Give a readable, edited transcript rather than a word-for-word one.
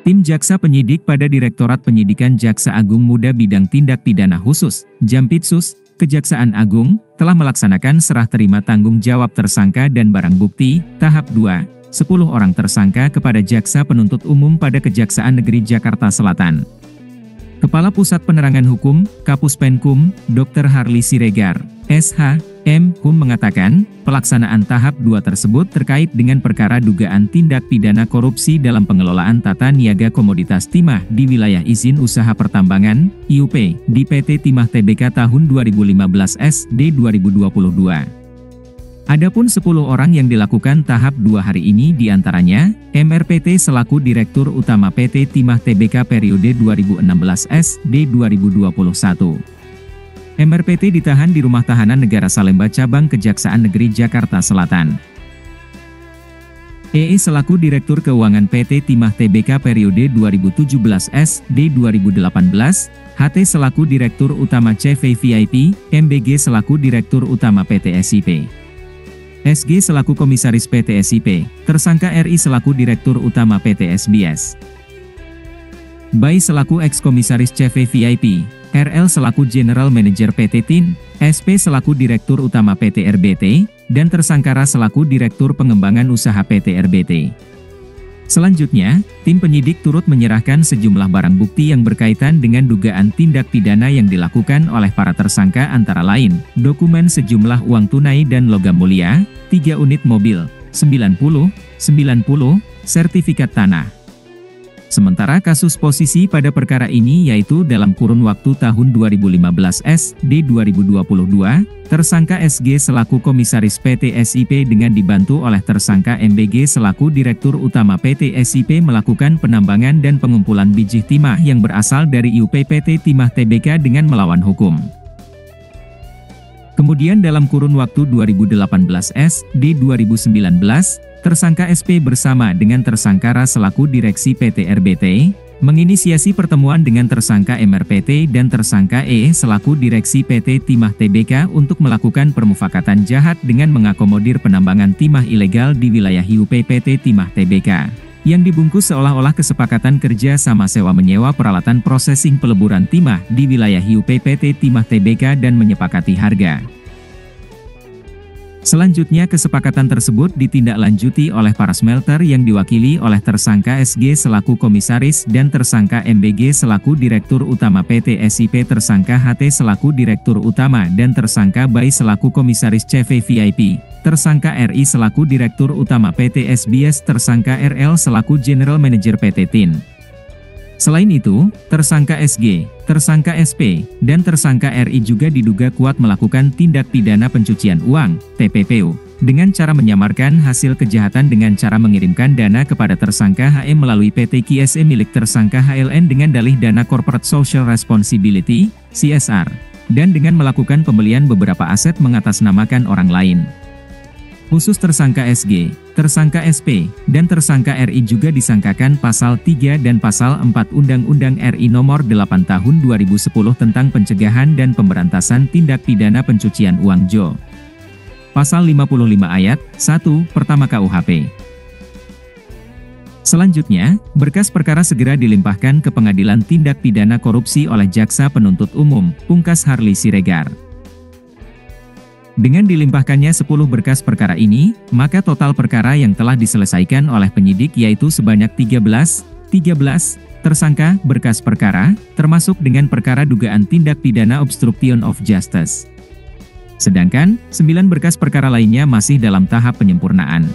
Tim Jaksa Penyidik pada Direktorat Penyidikan Jaksa Agung Muda Bidang Tindak Pidana Khusus, Jampitsus, Kejaksaan Agung, telah melaksanakan serah terima tanggung jawab tersangka dan barang bukti, tahap 2, 10 orang tersangka kepada Jaksa Penuntut Umum pada Kejaksaan Negeri Jakarta Selatan. Kepala Pusat Penerangan Hukum, Kapus Penkum, Dr. Harli Siregar, SH, M.Hum mengatakan, pelaksanaan tahap 2 tersebut terkait dengan perkara dugaan tindak pidana korupsi dalam pengelolaan tata niaga komoditas timah di wilayah izin usaha pertambangan, IUP, di PT Timah Tbk tahun 2015 SD 2022. Adapun 10 orang yang dilakukan tahap 2 hari ini diantaranya, MRPT selaku Direktur Utama PT Timah Tbk periode 2016 SD 2021. MRPT ditahan di Rumah Tahanan Negara Salemba Cabang Kejaksaan Negeri Jakarta Selatan. EE selaku Direktur Keuangan PT Timah Tbk periode 2017 SD 2018, HT selaku Direktur Utama CVVIP, MBG selaku Direktur Utama PT SIP. SG selaku Komisaris PT SIP, tersangka RI selaku Direktur Utama PT SBS. BAI selaku Eks-Komisaris CVVIP, RL selaku General Manager PT TIN, SP selaku Direktur Utama PT RBT, dan tersangka RA selaku Direktur Pengembangan Usaha PT RBT. Selanjutnya, tim penyidik turut menyerahkan sejumlah barang bukti yang berkaitan dengan dugaan tindak pidana yang dilakukan oleh para tersangka antara lain, dokumen sejumlah uang tunai dan logam mulia, 3 unit mobil, 90, sertifikat tanah. Sementara kasus posisi pada perkara ini yaitu dalam kurun waktu tahun 2015 SD 2022, tersangka SG selaku Komisaris PT SIP dengan dibantu oleh tersangka MBG selaku Direktur Utama PT SIP melakukan penambangan dan pengumpulan biji timah yang berasal dari IUP PT Timah Tbk dengan melawan hukum. Kemudian dalam kurun waktu 2018 SD 2019, tersangka SP bersama dengan tersangka RA selaku Direksi PT RBT, menginisiasi pertemuan dengan tersangka MRPT dan tersangka EE selaku Direksi PT Timah Tbk untuk melakukan permufakatan jahat dengan mengakomodir penambangan timah ilegal di wilayah IUP PT Timah Tbk, yang dibungkus seolah-olah kesepakatan kerja sama sewa menyewa peralatan prosesing peleburan timah di wilayah IUP PT Timah Tbk dan menyepakati harga. Selanjutnya kesepakatan tersebut ditindaklanjuti oleh para smelter yang diwakili oleh tersangka SG selaku Komisaris dan tersangka MBG selaku Direktur Utama PT SIP, tersangka HT selaku Direktur Utama dan tersangka BAI selaku Komisaris CVVIP, tersangka RI selaku Direktur Utama PT SBS, tersangka RL selaku General Manager PT TIN. Selain itu, tersangka SG, tersangka SP, dan tersangka RI juga diduga kuat melakukan tindak pidana pencucian uang, TPPU, dengan cara menyamarkan hasil kejahatan dengan cara mengirimkan dana kepada tersangka HM melalui PT KSE milik tersangka HLN dengan dalih dana Corporate Social Responsibility, CSR, dan dengan melakukan pembelian beberapa aset mengatasnamakan orang lain. Khusus tersangka SG, tersangka SP, dan tersangka RI juga disangkakan Pasal 3 dan Pasal 4 Undang-Undang RI Nomor 8 Tahun 2010 tentang Pencegahan dan Pemberantasan Tindak Pidana Pencucian Uang JO. Pasal 55 Ayat 1 Pertama KUHP. Selanjutnya, berkas perkara segera dilimpahkan ke Pengadilan Tindak Pidana Korupsi oleh Jaksa Penuntut Umum, Pungkas Harli Siregar. Dengan dilimpahkannya 10 berkas perkara ini, maka total perkara yang telah diselesaikan oleh penyidik yaitu sebanyak 13 tersangka berkas perkara, termasuk dengan perkara dugaan tindak pidana obstruction of justice. Sedangkan, 9 berkas perkara lainnya masih dalam tahap penyempurnaan.